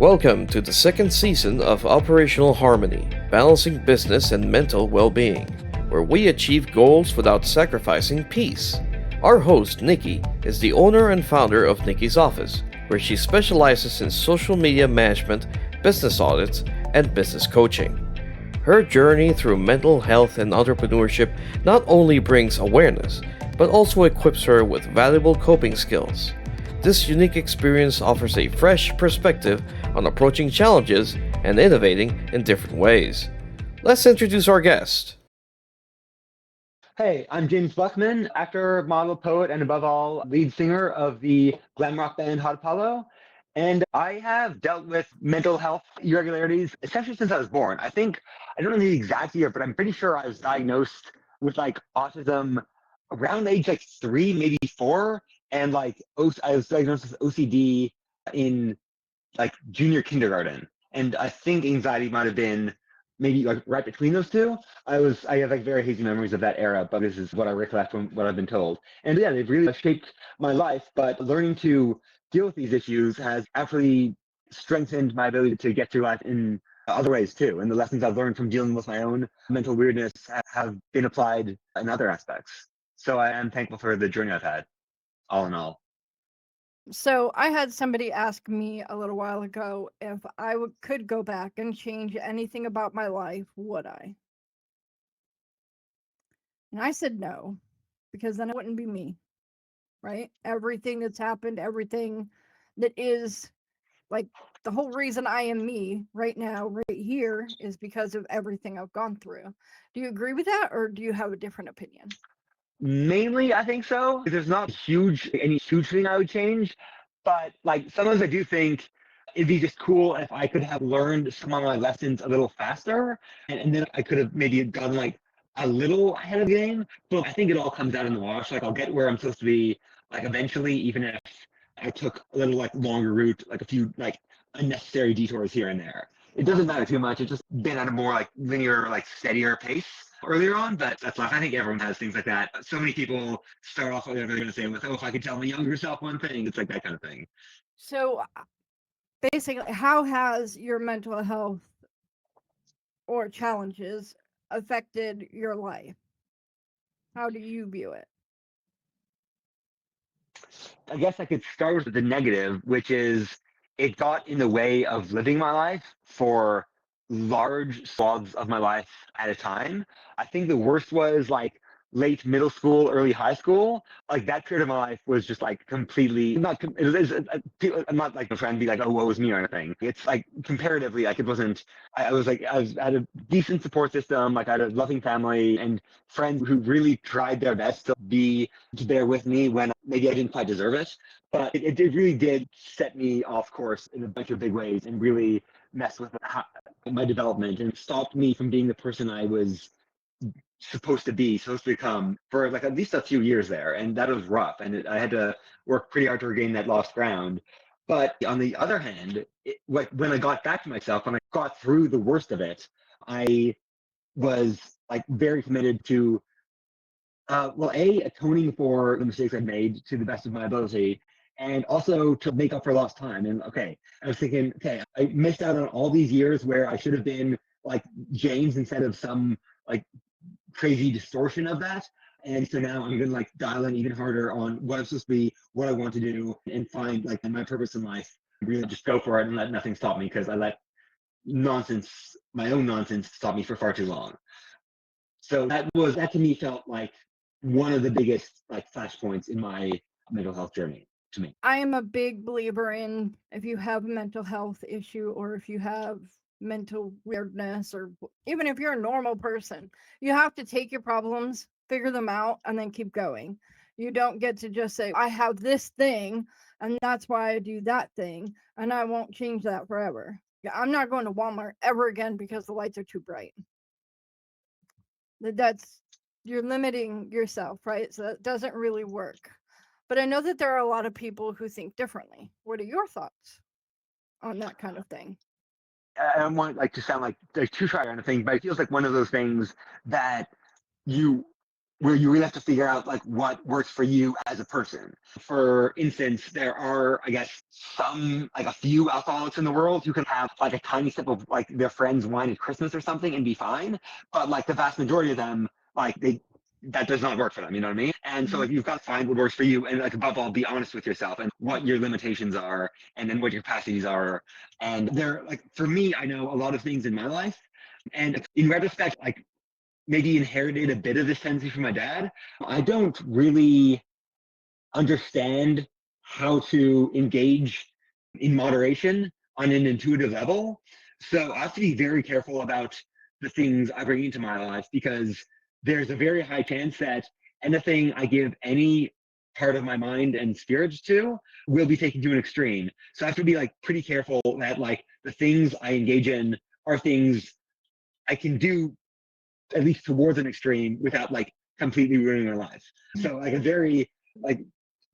Welcome to the second season of Operational Harmony, balancing business and mental well-being, where we achieve goals without sacrificing peace. Our host, Nikki, is the owner and founder of Nikki's Office, where she specializes in social media management, business audits, and business coaching. Her journey through mental health and entrepreneurship not only brings awareness, but also equips her with valuable coping skills. This unique experience offers a fresh perspective on approaching challenges and innovating in different ways. Let's introduce our guest. Hey, I'm Jaymes Buckman, actor, model, poet, and above all, lead singer of the glam rock band Hot Apollo. And I have dealt with mental health irregularities essentially since I was born. I don't know the exact year, but I'm pretty sure I was diagnosed with autism around age 3, maybe 4. And I was diagnosed with OCD in junior kindergarten. And I think anxiety might have been maybe right between those two. I have very hazy memories of that era, but this is what I recollect from what I've been told. And yeah, they've really shaped my life, but learning to deal with these issues has actually strengthened my ability to get through life in other ways too. And the lessons I've learned from dealing with my own mental weirdness have been applied in other aspects. So I am thankful for the journey I've had, all in all. So I had somebody ask me a little while ago if I could go back and change anything about my life, would I? And I said no, because then it wouldn't be me, right? Everything that's happened, everything that is the whole reason I am me right now, right here, is because of everything I've gone through. Do you agree with that, or do you have a different opinion? Mainly, I think so. There's not any huge thing I would change, but sometimes I do think it'd be just cool if I could have learned some of my lessons a little faster, and then I could have maybe gotten a little ahead of the game. But I think it all comes out in the wash. I'll get where I'm supposed to be eventually, even if I took a little longer route, a few unnecessary detours here and there. It doesn't matter too much. It's just been at a more linear, steadier pace earlier on, but that's life. I think everyone has things like that. So many people start off whatever they're going to say with, oh, if I could tell my younger self one thing, it's that kind of thing. So basically, how has your mental health or challenges affected your life? How do you view it? I guess I could start with the negative, which is it got in the way of living my life for large swaths of my life at a time. I think the worst was late middle school, early high school. That period of my life was just completely not. I'm not trying to be oh, woe is me or anything. It's comparatively it wasn't. I was had a decent support system. I had a loving family and friends who really tried their best to bear with me when maybe I didn't quite deserve it. But it really did set me off course in a bunch of big ways and really messed with my development and stopped me from being the person I was supposed to become for at least a few years there. And that was rough. And I had to work pretty hard to regain that lost ground. But on the other hand, when I got back to myself, when I got through the worst of it, I was very committed to atoning for the mistakes I've made to the best of my ability, and also to make up for lost time. And I was thinking, I missed out on all these years where I should have been James instead of some crazy distortion of that. And so now I'm gonna dial in even harder on what I'm supposed to be, what I want to do, and find my purpose in life. Really just go for it and let nothing stop me, because I let my own nonsense stop me for far too long. So that to me felt like one of the biggest flashpoints in my mental health journey to me. I am a big believer in, if you have a mental health issue or if you have mental weirdness, or even if you're a normal person, you have to take your problems, figure them out, and then keep going. You don't get to just say, I have this thing and that's why I do that thing, and I won't change that forever. I'm not going to Walmart ever again because the lights are too bright. You're limiting yourself, right? So that doesn't really work. But I know that there are a lot of people who think differently. What are your thoughts on that kind of thing? I don't want to sound too shy or anything, but it feels like one of those things that you where you really have to figure out like what works for you as a person. For instance, there are, I guess, a few alcoholics in the world who can have like a tiny sip of like their friend's wine at Christmas or something and be fine. But like the vast majority of them, like that does not work for them, you know what I mean? And so like you've got to find what works for you, and like above all, be honest with yourself and what your limitations are and then what your capacities are. And they're like, for me, I know a lot of things in my life. And in retrospect, like maybe inherited a bit of this tendency from my dad. I don't really understand how to engage in moderation on an intuitive level. So I have to be very careful about the things I bring into my life, because there's a very high chance that anything I give any part of my mind and spirits to will be taken to an extreme. So I have to be like pretty careful that like the things I engage in are things I can do at least towards an extreme without like completely ruining their lives. So like a very like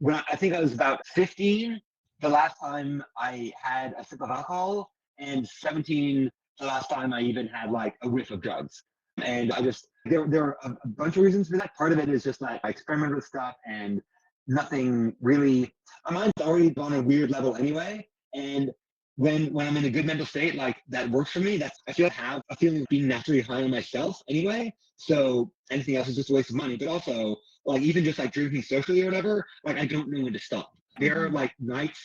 when I think I was about 15 the last time I had a sip of alcohol, and 17 the last time I even had like a whiff of drugs. And I just there are a bunch of reasons for that. Part of it is just like I experiment with stuff and nothing really, my mind's already on a weird level anyway. And when I'm in a good mental state, like that works for me. I feel like I have a feeling of being naturally high on myself anyway. So anything else is just a waste of money. But also, like even just like drinking socially or whatever, like I don't know when to stop. There are like nights,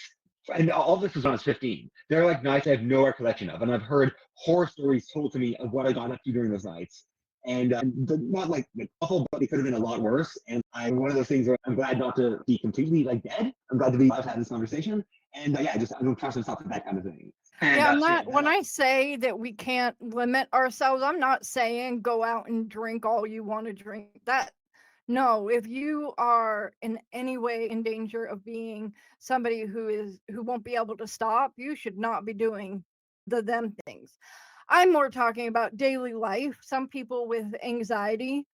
and all this was when I was 15. There are like nights I have no recollection of, and I've heard horror stories told to me of what I got up to during those nights. And not like awful, but it could have been a lot worse. And I'm one of those things where I'm glad not to be completely like dead. I'm glad to be alive to have this conversation. And yeah, I don't trust myself with that kind of thing. And, yeah, I'm not, when I say that we can't limit ourselves, I'm not saying go out and drink all you want to drink. No, if you are in any way in danger of being somebody who won't be able to stop, you should not be doing them things. I'm more talking about daily life. Some people with anxiety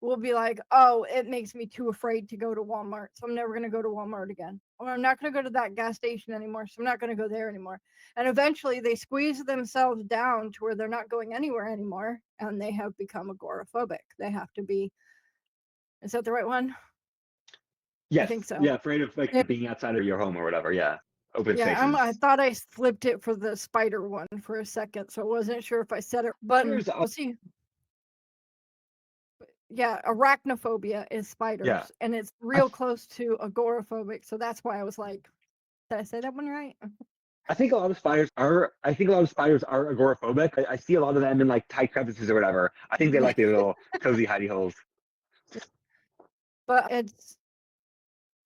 will be like, oh, it makes me too afraid to go to Walmart, so I'm never going to go to Walmart again. Or I'm not going to go to that gas station anymore, so I'm not going to go there anymore. And eventually they squeeze themselves down to where they're not going anywhere anymore, and they have become agoraphobic. They have to be, is that the right one? yes, I think so. Yeah, afraid of like being outside of your home or whatever. Yeah, open spaces. I thought I flipped it for the spider one for a second, so I wasn't sure if I said it. But let's see. Yeah, arachnophobia is spiders, and it's real close to agoraphobic. So that's why I was like, did I say that one right? I think a lot of spiders are agoraphobic. I see a lot of them in like tight crevices or whatever. I think they like their little cozy hidey holes. But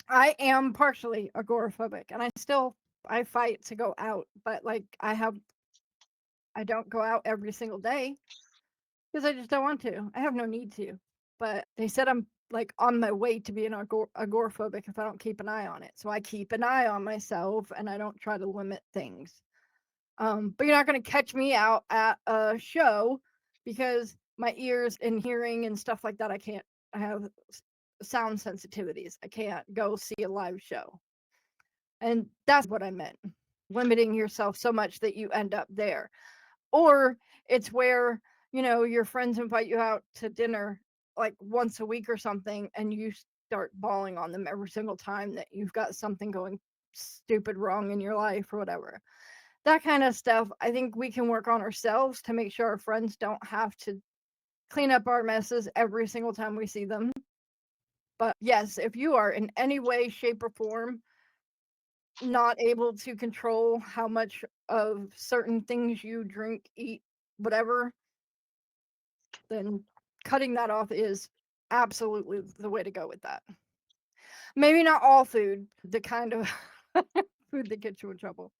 I am partially agoraphobic, and I fight to go out, but like I don't go out every single day because I just don't want to. I have no need to. But they said I'm like on my way to being agoraphobic if I don't keep an eye on it. So I keep an eye on myself, and I don't try to limit things. But you're not going to catch me out at a show because my ears and hearing and stuff like that, I have sound sensitivities. I can't go see a live show. And that's what I meant. Limiting yourself so much that you end up there. Or it's where, your friends invite you out to dinner like once a week or something, and you start bawling on them every single time that you've got something going stupid wrong in your life or whatever. That kind of stuff, I think we can work on ourselves to make sure our friends don't have to clean up our messes every single time we see them. But yes, if you are in any way, shape, or form not able to control how much of certain things you drink, eat, whatever, then cutting that off is absolutely the way to go with that. Maybe not all food, the kind of food that gets you in trouble.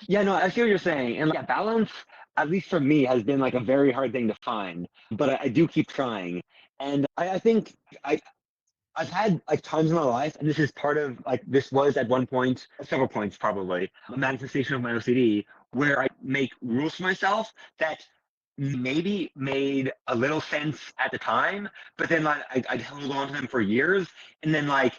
Yeah, no, I see what you're saying. And yeah, balance, at least for me, has been like a very hard thing to find, but I do keep trying. And I think I've had like times in my life, and this is part of like, this was at one point, several points probably, a manifestation of my OCD, where I make rules for myself that maybe made a little sense at the time, but then like I'd held on to them for years, and then like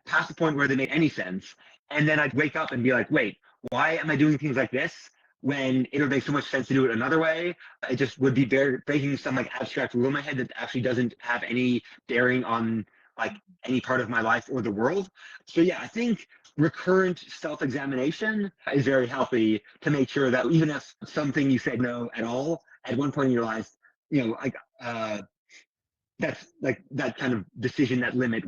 past the point where they made any sense, and then I'd wake up and be like, wait, why am I doing things like this when it would make so much sense to do it another way. It just would be breaking some like abstract rule in my head that actually doesn't have any bearing on like any part of my life or the world. So yeah, I think recurrent self-examination is very healthy to make sure that even if something you said no at all at one point in your life, like that's like that kind of decision, that limit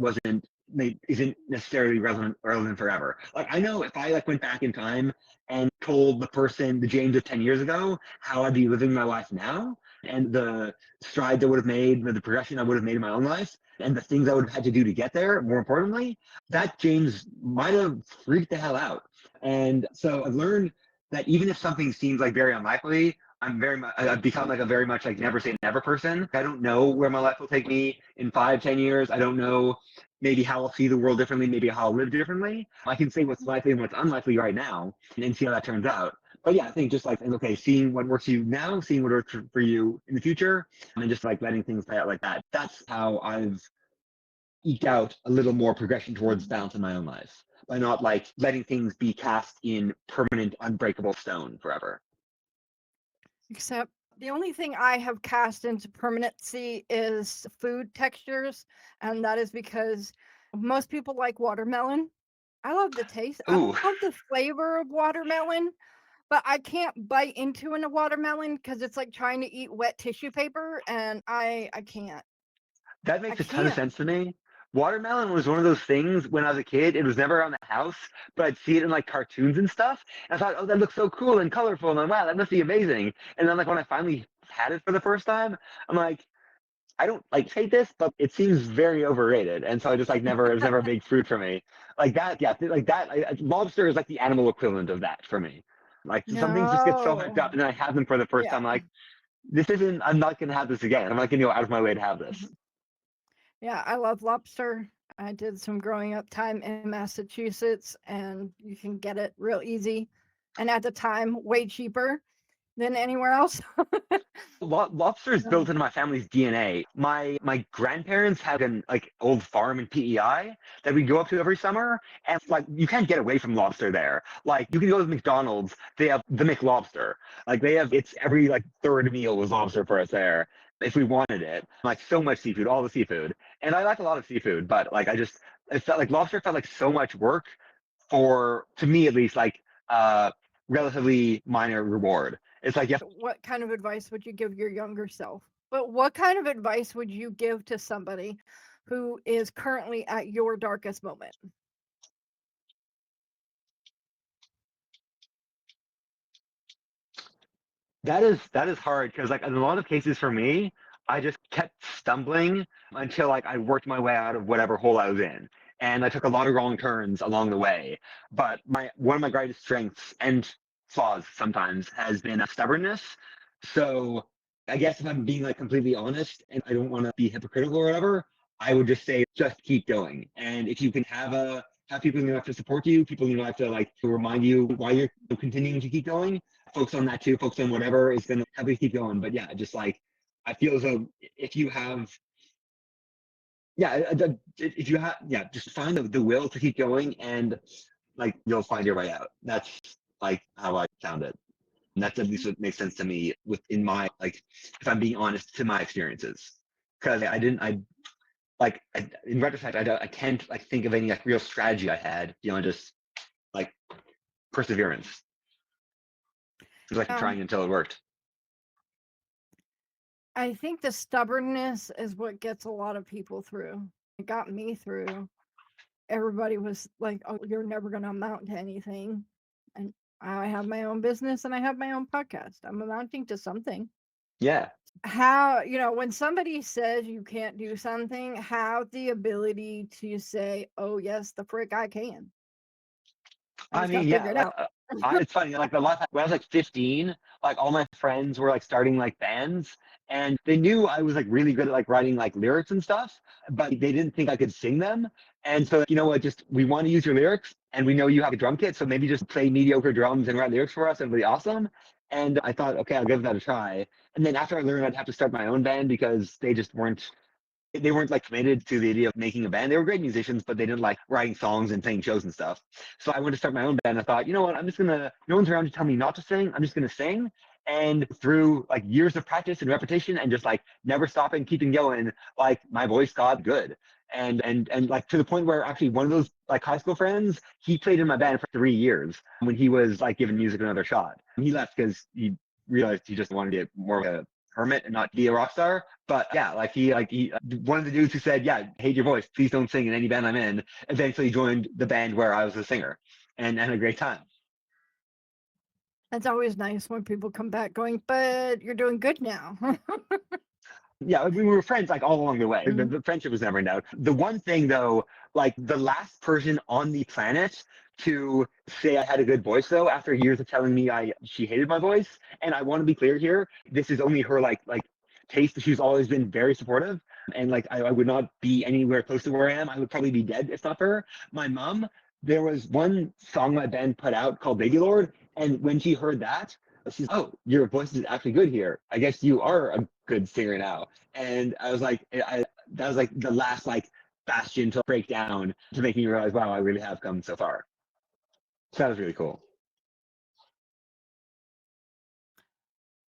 isn't necessarily relevant forever. Like I know if I like went back in time and told the Jaymes of 10 years ago how I'd be living my life now and the strides I would have made, the progression I would have made in my own life and the things I would have had to do to get there, more importantly, that Jaymes might have freaked the hell out. And so I've learned that even if something seems like very unlikely, I've become like a very much like never say never person. I don't know where my life will take me in 5, 10 years. I don't know maybe how I'll see the world differently, maybe how I'll live differently. I can say what's likely and what's unlikely right now and see how that turns out. But yeah, I think just like, okay, seeing what works for you now, seeing what works for you in the future, and just like letting things play out like that. That's how I've eked out a little more progression towards balance in my own life by not like letting things be cast in permanent, unbreakable stone forever. Except the only thing I have cast into permanency is food textures, and that is because most people like watermelon. I love the taste. I Ooh. love the flavor of watermelon, but I can't bite into a watermelon because it's like trying to eat wet tissue paper, and I can't. That makes a ton of sense to me. Watermelon was one of those things when I was a kid. It was never around the house, but I'd see it in like cartoons and stuff. And I thought, oh, that looks so cool and colorful. And I'm like, wow, that must be amazing. And then like when I finally had it for the first time, I'm like, I don't like hate this, but it seems very overrated. And so I just like it was never a big fruit for me. Like that, yeah, like that. Lobster is like the animal equivalent of that for me. Like some things just get so hyped up, and then I have them for the first time. Like I'm not gonna have this again. I'm not gonna go out of my way to have this. Yeah, I love lobster. I did some growing up time in Massachusetts, and you can get it real easy. And at the time, way cheaper than anywhere else. Lobster is built into my family's DNA. My grandparents had an like old farm in PEI that we go up to every summer, and like you can't get away from lobster there. Like you can go to McDonald's, they have the McLobster. Like it's every like third meal was lobster for us there if we wanted it. Like so much seafood, all the seafood, and I like a lot of seafood, but like it felt like lobster felt like so much work to me at least, like relatively minor reward. It's like, yeah. What kind of advice would you give your younger self? But what kind of advice would you give to somebody who is currently at your darkest moment? That is hard because like in a lot of cases for me, I just kept stumbling until like I worked my way out of whatever hole I was in. And I took a lot of wrong turns along the way. But one of my greatest strengths and flaws sometimes has been stubbornness. So I guess if I'm being like completely honest and I don't want to be hypocritical or whatever, I would just say just keep going. And if you can have people in your life to support you, people in your life to like to remind you why you're continuing to keep going, focus on that too, focus on whatever is going to help you keep going. But yeah, just like I feel as though if you have just find the will to keep going, and like you'll find your way out. That's like how I found it. And that's at least what makes sense to me within my, like, if I'm being honest to my experiences. Because in retrospect, I can't like think of any like real strategy I had, just like perseverance. It was like trying until it worked. I think the stubbornness is what gets a lot of people through. It got me through. Everybody was like, oh, you're never going to amount to anything. And I have my own business and I have my own podcast. I'm amounting to something. Yeah. How, when somebody says you can't do something, have the ability to say, oh, yes, the frick, I can. I mean, yeah, it's funny. Like when I was like 15, like all my friends were like starting like bands, and they knew I was like really good at like writing like lyrics and stuff, but they didn't think I could sing them. And so, you know what? Just we want to use your lyrics, and we know you have a drum kit, so maybe just play mediocre drums and write lyrics for us, and it'll be awesome. And I thought, okay, I'll give that a try. And then after I learned I'd have to start my own band because they just weren't they weren't like committed to the idea of making a band. They were great musicians, but they didn't like writing songs and playing shows and stuff. So I wanted to start my own band. I thought, you know what, I'm just gonna, no one's around to tell me not to sing. I'm just gonna sing. And through like years of practice and repetition and just like never stopping, keeping going, like my voice got good. And like to the point where actually one of those like high school friends, he played in my band for 3 years when he was like giving music another shot. And he left because he realized he just wanted to get more of a hermit and not be a rock star. But yeah, he one of the dudes who said, yeah, hate your voice, please don't sing in any band I'm in, eventually joined the band where I was a singer and had a great time. That's always nice when people come back going, but you're doing good now. Yeah, we were friends like all along the way. Mm-hmm. The friendship was never in doubt. The one thing though, like the last person on the planet to say I had a good voice though, after years of telling me she hated my voice, and I want to be clear here, this is only her like taste. She's always been very supportive, and like I would not be anywhere close to where I am. I would probably be dead if not for her. My mom, there was one song my band put out called Baby Lord, and when she heard that, she's, oh, your voice is actually good here. I guess you are a good singer now. And I was like, that was like the last like bastion to break down to make me realize, wow, I really have come so far. So that was really cool.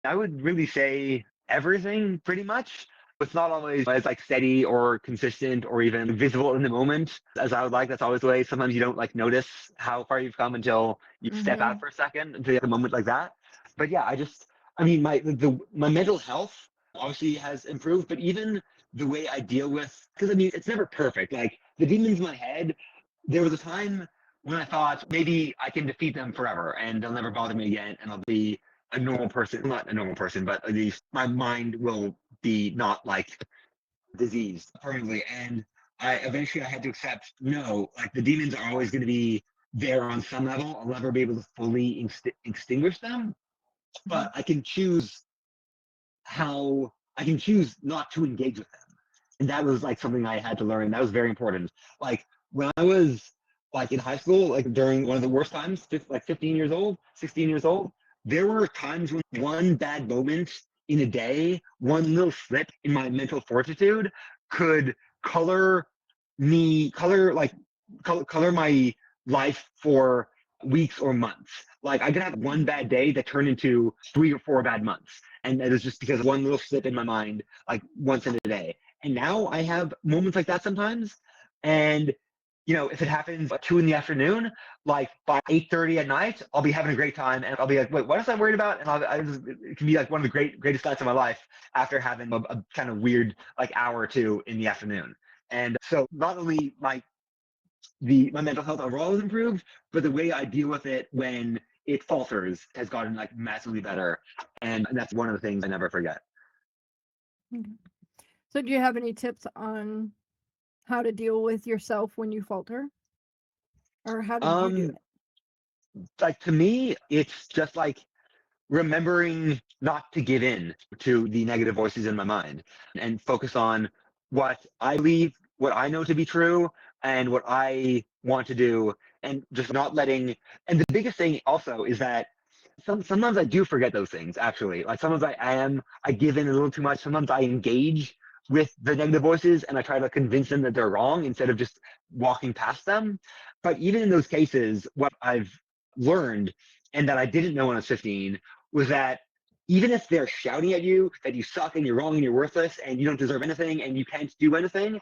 I would really say everything pretty much. It's not always as like steady or consistent or even visible in the moment as I would like. That's always the way. Sometimes you don't like notice how far you've come until you step out for a second, until you have a moment like that. But yeah, I mean, my mental health obviously has improved, but even the way I deal with, because I mean, it's never perfect. Like the demons in my head, there was a time when I thought maybe I can defeat them forever and they'll never bother me again, and I'll be a normal person, not a normal person, but at least my mind will be not like diseased permanently. And I had to accept, no, like the demons are always going to be there on some level. I'll never be able to fully extinguish them, but I can choose not to engage with them. And that was like something I had to learn. That was very important. Like when I was like in high school, like during one of the worst times, like 15 years old, 16 years old, there were times when one bad moment in a day, one little slip in my mental fortitude could color my life for weeks or months. Like I could have one bad day that turned into 3 or 4 bad months. And it was just because of one little slip in my mind, like once in a day. And now I have moments like that sometimes. And if it happens at 2 in the afternoon, like by 8:30 at night, I'll be having a great time, and I'll be like, "Wait, what was I worried about?" And it can be like one of the greatest nights of my life after having a kind of weird like hour or two in the afternoon. And so not only my mental health overall has improved, but the way I deal with it when it falters has gotten like massively better, and that's one of the things I never forget. So, do you have any tips on how to deal with yourself when you falter, or how did you do it? Like to me, it's just like remembering not to give in to the negative voices in my mind and focus on what I believe, what I know to be true, and what I want to do, and just not letting. And the biggest thing also is that sometimes I do forget those things, actually. Like sometimes I give in a little too much. Sometimes I engage with the negative voices and I try to convince them that they're wrong instead of just walking past them. But even in those cases, what I've learned and that I didn't know when I was 15 was that even if they're shouting at you that you suck and you're wrong and you're worthless and you don't deserve anything and you can't do anything,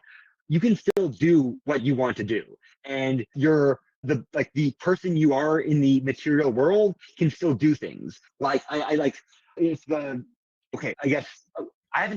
you can still do what you want to do. And the person you are in the material world can still do things. Like I like if the okay, I guess I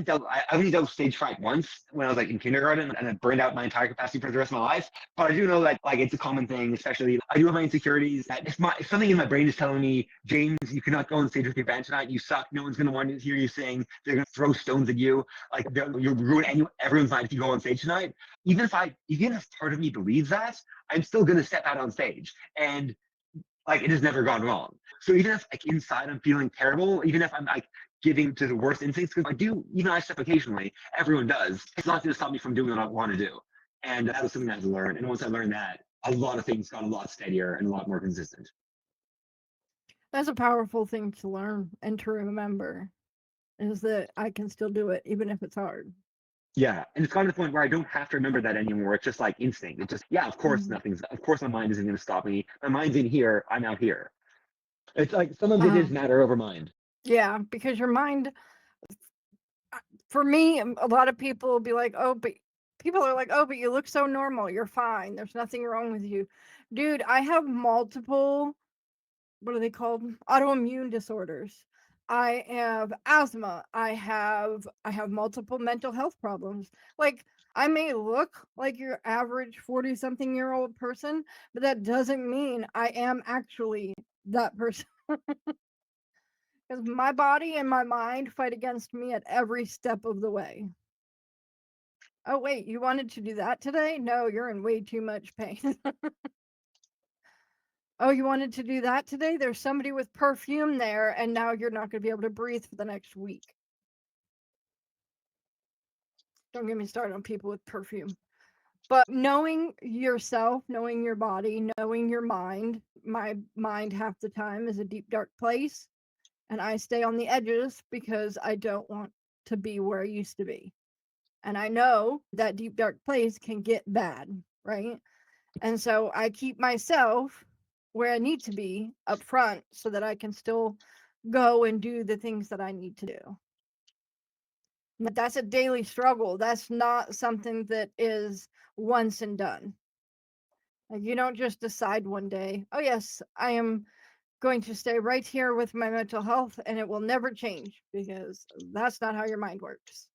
only dealt with stage fright once when I was like in kindergarten, and it burned out my entire capacity for the rest of my life. But I do know that like it's a common thing, especially I do have my insecurities. That if something in my brain is telling me, James, you cannot go on stage with your band tonight. You suck. No one's gonna want to hear you sing. They're gonna throw stones at you. Like you're ruining everyone's night if you go on stage tonight. Even if part of me believes that, I'm still gonna step out on stage, and like it has never gone wrong. So even if like inside I'm feeling terrible, even if I'm like giving to the worst instincts, because I step occasionally, everyone does. It's not going to stop me from doing what I want to do. And that was something I had to learn. And once I learned that, a lot of things got a lot steadier and a lot more consistent. That's a powerful thing to learn and to remember, is that I can still do it even if it's hard. Yeah. And it's gotten to the point where I don't have to remember that anymore. It's just like instinct. It's just, yeah, Mhm. of course my mind isn't going to stop me. My mind's in here. I'm out here. It's like some of it Uh, is matter over mind. yeah, because your mind, for me, a lot of people will be like, oh, but people are like, oh, but you look so normal. You're fine. There's nothing wrong with you. Dude, I have multiple, what are they called? Autoimmune disorders. I have asthma. I have multiple mental health problems. Like, I may look like your average 40 something year old person, but that doesn't mean I am actually that person. Because my body and my mind fight against me at every step of the way. Oh, wait, you wanted to do that today? No, you're in way too much pain. Oh, you wanted to do that today? There's somebody with perfume there, and now you're not going to be able to breathe for the next week. Don't get me started on people with perfume. But knowing yourself, knowing your body, knowing your mind, my mind half the time is a deep, dark place. And I stay on the edges because I don't want to be where I used to be. And I know that deep, dark place can get bad, right? And so I keep myself where I need to be up front so that I can still go and do the things that I need to do. But that's a daily struggle. That's not something that is once and done. Like, you don't just decide one day, oh, yes, I am going to stay right here with my mental health and it will never change, because that's not how your mind works.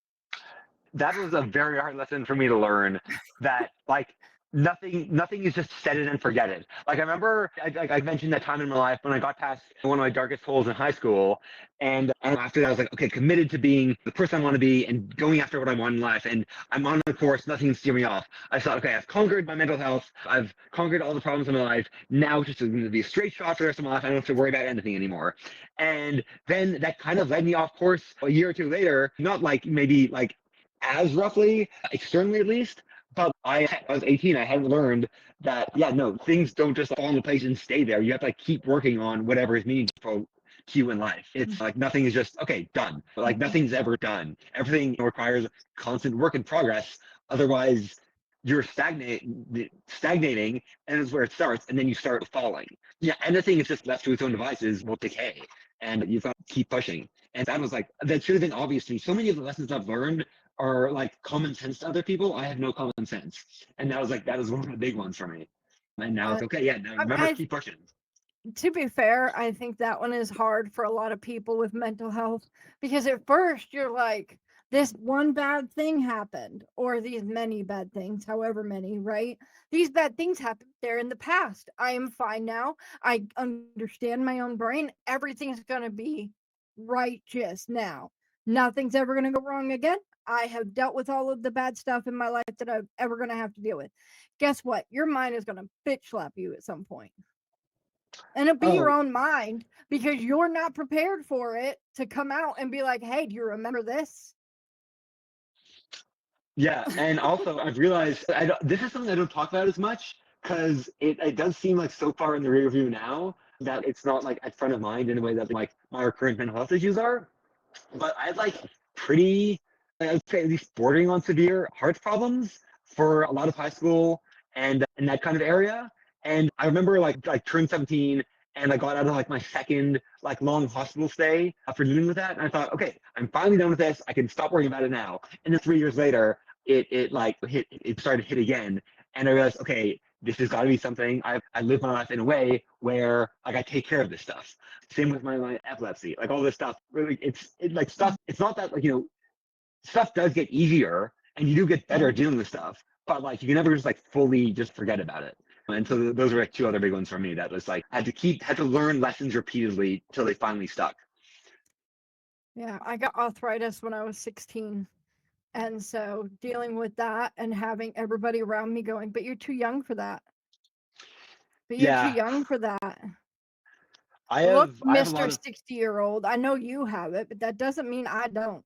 That was a very hard lesson for me to learn, that like nothing is just set it and forget it. Like I remember I mentioned that time in my life when I got past one of my darkest holes in high school, and after that I was like, okay, committed to being the person I want to be and going after what I want in life, and I'm on the course, nothing can steer me off. I thought, okay, I've conquered my mental health, I've conquered all the problems in my life, now it's just going to be a straight shot for the rest of my life. I don't have to worry about anything anymore. And then that kind of led me off course a year or two later, not like maybe like as roughly, externally at least. But I was 18. I hadn't learned that, yeah, no, things don't just fall into place and stay there. You have to like keep working on whatever is meaningful to you in life. It's like nothing is just, okay, done. Like nothing's ever done. Everything requires constant work in progress. Otherwise, you're stagnating, and is where it starts, and then you start falling. Yeah, anything is just left to its own devices will decay, and you've got to keep pushing. And that was like, that should have been obvious to me. So many of the lessons I've learned are like common sense to other people. I have no common sense. And that was like, that was one of the big ones for me. And now it's okay. Yeah. Now remember, I, keep pushing. to be fair, I think that one is hard for a lot of people with mental health, because at first you're like, this one bad thing happened, or these many bad things, however many, right? These bad things happened there in the past. I am fine now. I understand my own brain. Everything's going to be righteous now. Nothing's ever going to go wrong again. I have dealt with all of the bad stuff in my life that I'm ever going to have to deal with. Guess what? Your mind is going to bitch slap you at some point. And it'll be your Oh, own mind, because you're not prepared for it to come out and be like, hey, do you remember this? yeah. And also, I've realized this is something I don't talk about as much because it does seem like so far in the rear view now that it's not like at front of mind in a way that like my current mental health issues are. But I had like pretty, I would say at least bordering on severe heart problems for a lot of high school and in that kind of area. And I remember like turned 17 and I got out of like my second like long hospital stay after dealing with that. And I thought, okay, I'm finally done with this. I can stop worrying about it now. And then 3 years later, it started to hit again. And I realized, okay, this has got to be something. I live my life in a way where like I take care of this stuff. Same with my epilepsy, like all this stuff. Really, like stuff. It's not that like stuff does get easier and you do get better at dealing with stuff, but like you can never just like fully just forget about it. And so those were like two other big ones for me. That was like had to learn lessons repeatedly till they finally stuck. Yeah, I got arthritis when I was 16. And so dealing with that and having everybody around me going, but you're too young for that. But you're too Yeah, young for that. I Look, have I have a Mr. lot of. 60-year-old, I know you have it, but that doesn't mean I don't.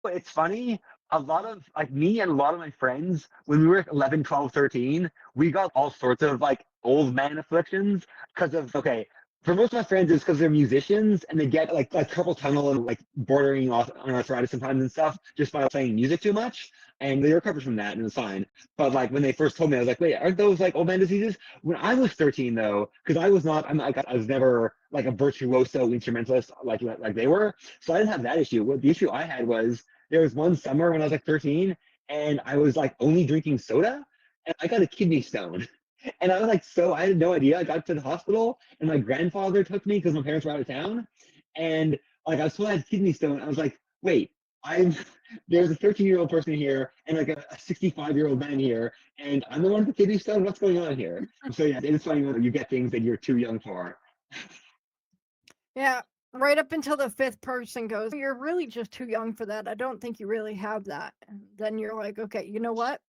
It's funny. A lot of like me and a lot of my friends, when we were 11, 12, 13, we got all sorts of like old man afflictions because of, okay, For most of my friends, it's because they're musicians and they get like carpal tunnel and like bordering off on arthritis sometimes and stuff just by playing music too much. And they recovered from that and it was fine. But like when they first told me, I was like, wait, aren't those like old man diseases? When I was 13 though, because I was not, I was never like a virtuoso instrumentalist like they were. So I didn't have that issue. What the issue I had was there was one summer when I was like 13 and I was like only drinking soda and I got a kidney stone. And I was like, so I had no idea. I got to the hospital and my grandfather took me because my parents were out of town. And like I was told I had kidney stone. I was like, wait, I'm there's a 13-year-old person here and like a 65-year-old man here, and I'm the one with the kidney stone. What's going on here? So yeah, it's funny when you get things that you're too young for. Yeah, right up until the fifth person goes, you're really just too young for that. I don't think you really have that. And then you're like, okay, you know what?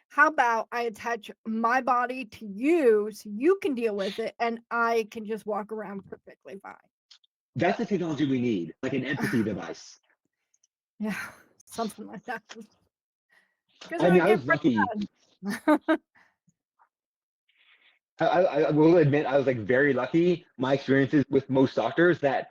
How about I attach my body to you so you can deal with it and I can just walk around perfectly fine. That's the technology we need, like an empathy device. Yeah, something like that. Because I it mean, would I get was pretty lucky. bad. I will admit I was like very lucky. My experiences with most doctors that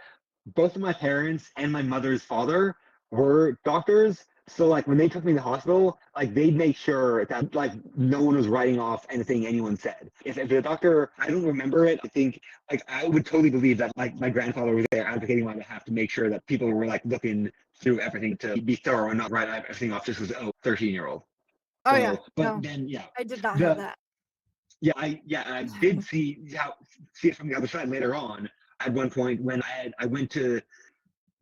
both of my parents and my mother's father were doctors. So like when they took me to the hospital, like they'd make sure that like no one was writing off anything anyone said. If the doctor, I don't remember it, I think like I would totally believe that like my grandfather was there advocating on my behalf to make sure that people were like looking through everything to be thorough and not write everything off just because 13-year-old. Oh, yeah. So, but No, then yeah, I did not have the that. I did see it from the other side later on. At one point when I went to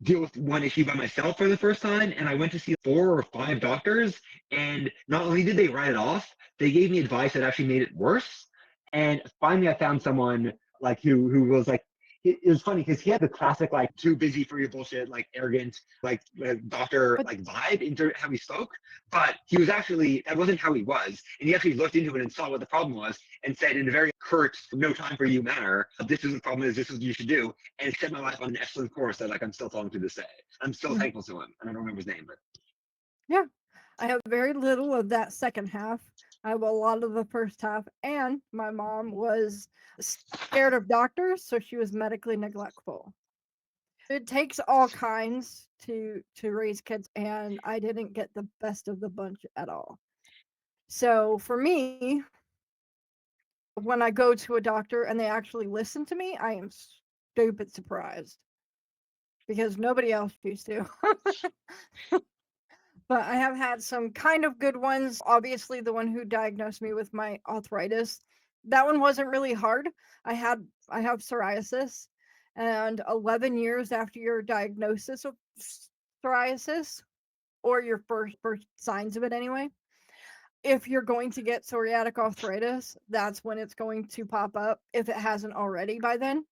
deal with one issue by myself for the first time, and I went to see 4 or 5 doctors, and not only did they write it off, they gave me advice that actually made it worse. And finally, I found someone like who was like. It was funny because he had the classic like too busy for your bullshit, like arrogant, like doctor But like vibe into how he spoke. But he was actually that wasn't how he was, and he actually looked into it and saw what the problem was, and said in a very curt, no time for you manner, "This is the problem. This is what you should do," and it set my life on an excellent course that like I'm still following to this day. I'm still thankful to him, and I don't remember his name, but yeah, I have very little of that second half. I have a lot of the first half, and my mom was scared of doctors, so she was medically neglectful. It takes all kinds to raise kids, and I didn't get the best of the bunch at all. So for me, when I go to a doctor and they actually listen to me, I am stupid surprised because nobody else used to. But I have had some kind of good ones. Obviously, the one who diagnosed me with my arthritis, that one wasn't really hard. I have psoriasis, and 11 years after your diagnosis of psoriasis, or your first signs of it anyway, if you're going to get psoriatic arthritis, that's when it's going to pop up if it hasn't already by then.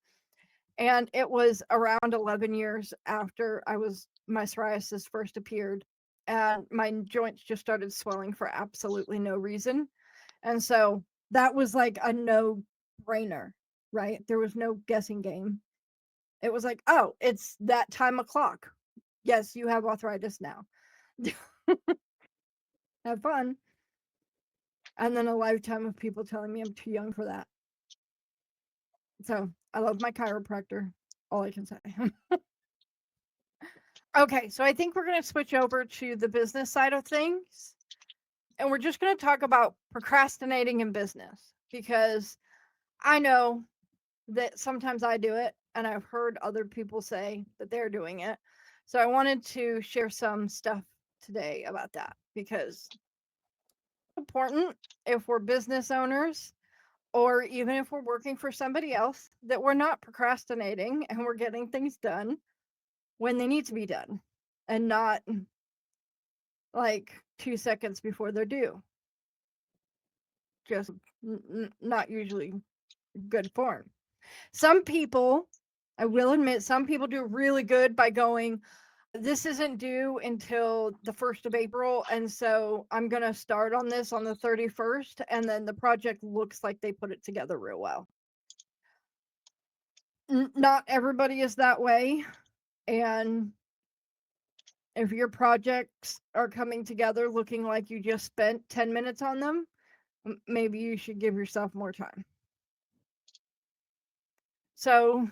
And it was around 11 years after my psoriasis first appeared, and my joints just started swelling for absolutely no reason. And so that was like a no brainer, right? There was no guessing game. It was like, oh, it's that time o'clock. Yes, you have arthritis now. Have fun. And then a lifetime of people telling me I'm too young for that. So I love my chiropractor. All I can say. Okay, so I think we're going to switch over to the business side of things. And we're just going to talk about procrastinating in business, because I know that sometimes I do it, and I've heard other people say that they're doing it. So I wanted to share some stuff today about that, because it's important if we're business owners, or even if we're working for somebody else, that we're not procrastinating and we're getting things done when they need to be done, and not like 2 seconds before they're due. Just not usually good form. Some people, I will admit, some people do really good by going, this isn't due until the 1st of April, and so I'm going to start on this on the 31st, and then the project looks like they put it together real well. Not everybody is that way, and if your projects are coming together looking like you just spent 10 minutes on them, maybe you should give yourself more time. So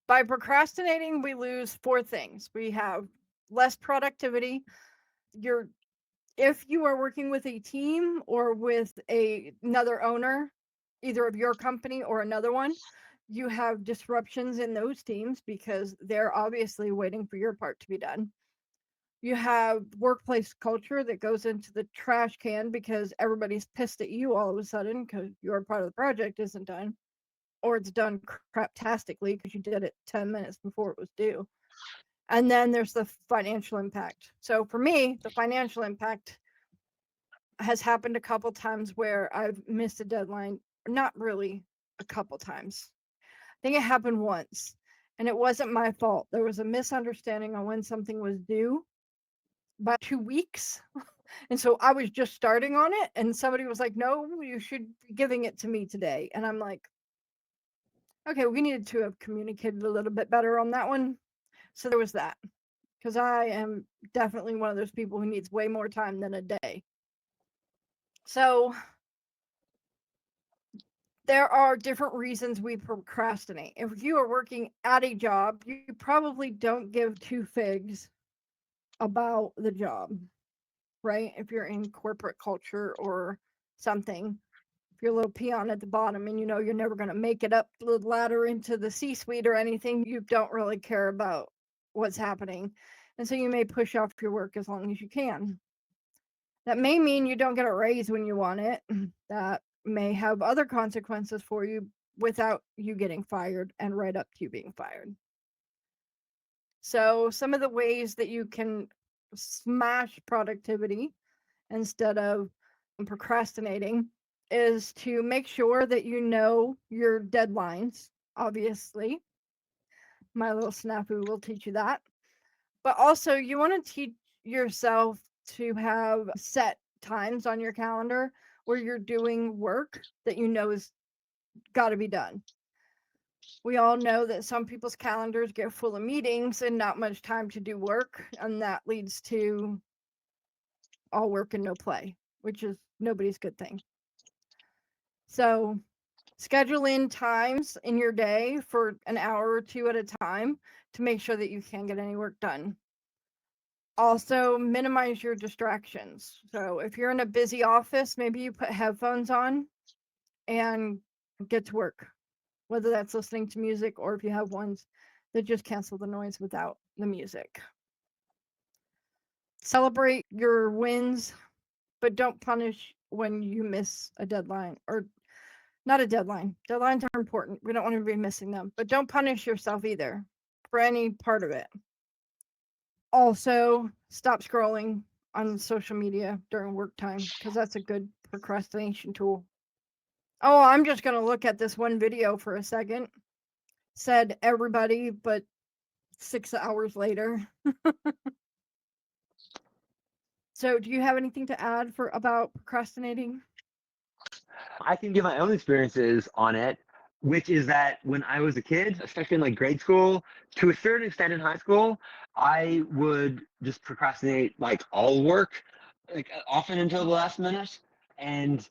by procrastinating, we lose 4 things. We have less productivity. If you are working with a team or with another owner, either of your company or another one, you have disruptions in those teams because they're obviously waiting for your part to be done. You have workplace culture that goes into the trash can because everybody's pissed at you all of a sudden because your part of the project isn't done, or it's done craptastically because you did it 10 minutes before it was due. And then there's the financial impact. So for me, the financial impact has happened a couple times where I've missed a deadline. Not really a couple times. I think it happened once, and it wasn't my fault. There was a misunderstanding on when something was due by 2 weeks. And so I was just starting on it, and somebody was like, "No, you should be giving it to me today." And I'm like, "Okay, we needed to have communicated a little bit better on that one." So there was that, because I am definitely one of those people who needs way more time than a day. So there are different reasons we procrastinate. If you are working at a job, you probably don't give 2 figs about the job, right? If you're in corporate culture or something, if you're a little peon at the bottom and you know you're never going to make it up the ladder into the C-suite or anything, you don't really care about what's happening. And so you may push off your work as long as you can. That may mean you don't get a raise when you want it. That may have other consequences for you without you getting fired and right up to you being fired. So some of the ways that you can smash productivity instead of procrastinating is to make sure that you know your deadlines. Obviously, my little snafu will teach you that. But also, you want to teach yourself to have set times on your calendar where you're doing work that you know is got to be done. We all know that some people's calendars get full of meetings and not much time to do work, and that leads to all work and no play, which is nobody's good thing. So schedule in times in your day for an hour or 2 at a time to make sure that you can get any work done. Also, minimize your distractions. So if you're in a busy office, maybe you put headphones on and get to work, whether that's listening to music or if you have ones that just cancel the noise without the music. Celebrate your wins, but don't punish when you miss a deadline, or not a deadline. Deadlines are important. We don't want to be missing them, but don't punish yourself either for any part of it. Also, stop scrolling on social media during work time because that's a good procrastination tool. Oh, I'm just going to look at this one video for a second, said everybody, but 6 hours later. So, do you have anything to add about procrastinating? I can give my own experiences on it, which is that when I was a kid, especially in like grade school, to a certain extent in high school, I would just procrastinate like all work, like often until the last minute. And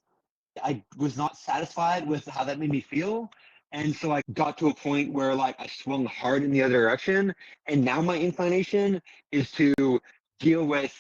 I was not satisfied with how that made me feel. And so I got to a point where like I swung hard in the other direction. And now my inclination is to deal with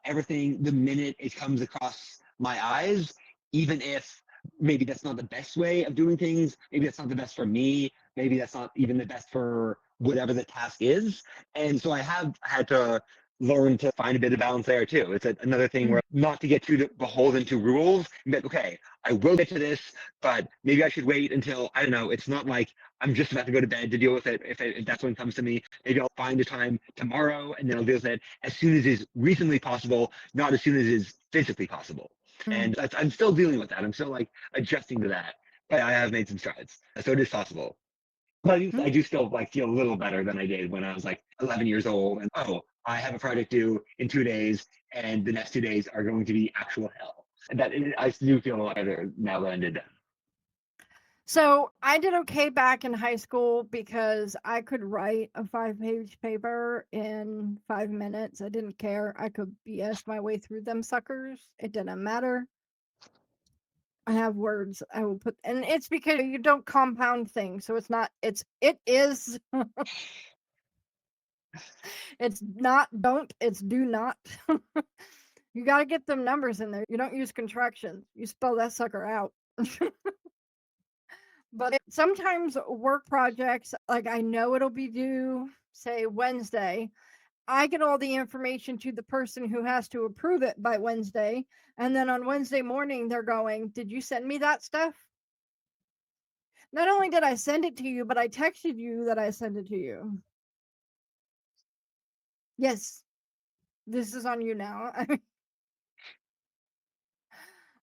everything the minute it comes across my eyes, even if maybe that's not the best way of doing things. Maybe that's not the best for me. Maybe that's not even the best for whatever the task is. And so I have had to learn to find a bit of balance there too. It's another thing where not to get too beholden to rules. But okay, I will get to this, but maybe I should wait until, I don't know, it's not like I'm just about to go to bed to deal with it. If that's when it comes to me, maybe I'll find a time tomorrow and then I'll deal with it as soon as is reasonably possible, not as soon as is physically possible. And I'm still dealing with that. I'm still like adjusting to that, but I have made some strides. So it is possible. But I do still like feel a little better than I did when I was like 11 years old. And I have a project due in 2 days, and the next 2 days are going to be actual hell. And I do feel a lot better now that I did that. So I did okay back in high school because I could write a 5-page paper in 5 minutes. I didn't care. I could BS my way through them suckers. It didn't matter. I have words I will put, and it's because you don't compound things. So it's not, it is, it's not, don't, it's do not. You got to get them numbers in there. You don't use contractions. You spell that sucker out. But sometimes work projects, like I know it'll be due, say Wednesday. I get all the information to the person who has to approve it by Wednesday. And then on Wednesday morning, they're going, did you send me that stuff? Not only did I send it to you, but I texted you that I sent it to you. Yes, this is on you now.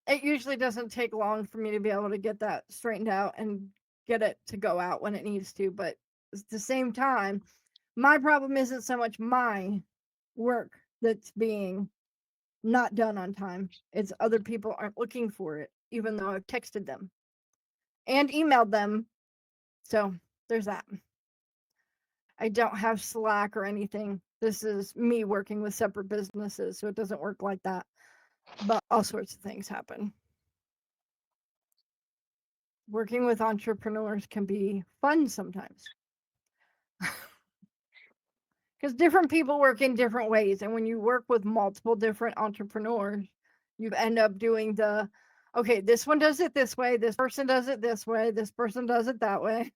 It usually doesn't take long for me to be able to get that straightened out and get it to go out when it needs to. But at the same time, my problem isn't so much my work that's being not done on time. It's other people aren't looking for it, even though I've texted them and emailed them. So there's that. I don't have Slack or anything. This is me working with separate businesses, so it doesn't work like that. But all sorts of things happen. Working with entrepreneurs can be fun sometimes. Because different people work in different ways. And when you work with multiple different entrepreneurs, you end up doing okay, this one does it this way, this person does it this way, this person does it that way.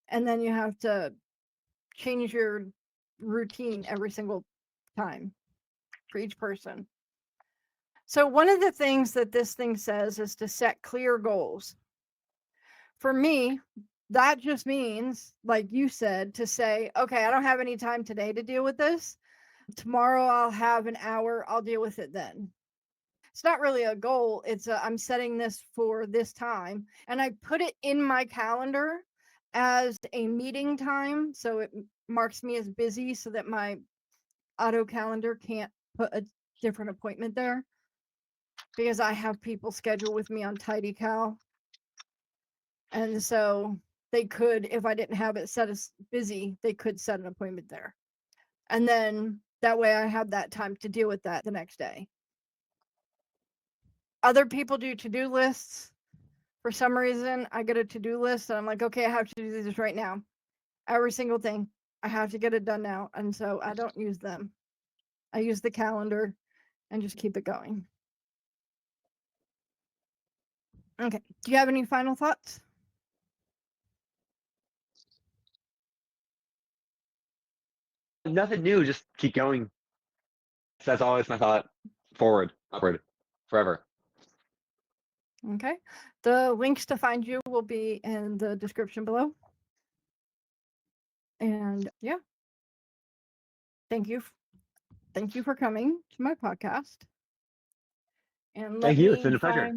And then you have to change your routine every single time for each person. So one of the things that this thing says is to set clear goals. For me, that just means, like you said, to say, okay, I don't have any time today to deal with this. Tomorrow I'll have an hour, I'll deal with it then. It's not really a goal. It's I'm setting this for this time, and I put it in my calendar as a meeting time. So it marks me as busy so that my auto calendar can't put a different appointment there, because I have people scheduled with me on TidyCal. And so they could, if I didn't have it set as busy, they could set an appointment there. And then that way I have that time to deal with that the next day. Other people do to-do lists. For some reason, I get a to-do list and I'm like, okay, I have to do this right now. Every single thing, I have to get it done now. And so I don't use them. I use the calendar and just keep it going. Okay. Do you have any final thoughts? Nothing new, just keep going. That's always my thought. Forward, upward, forever. Okay. The links to find you will be in the description below. And yeah. Thank you. Thank you for coming to my podcast. And Thank you. It's been a pleasure.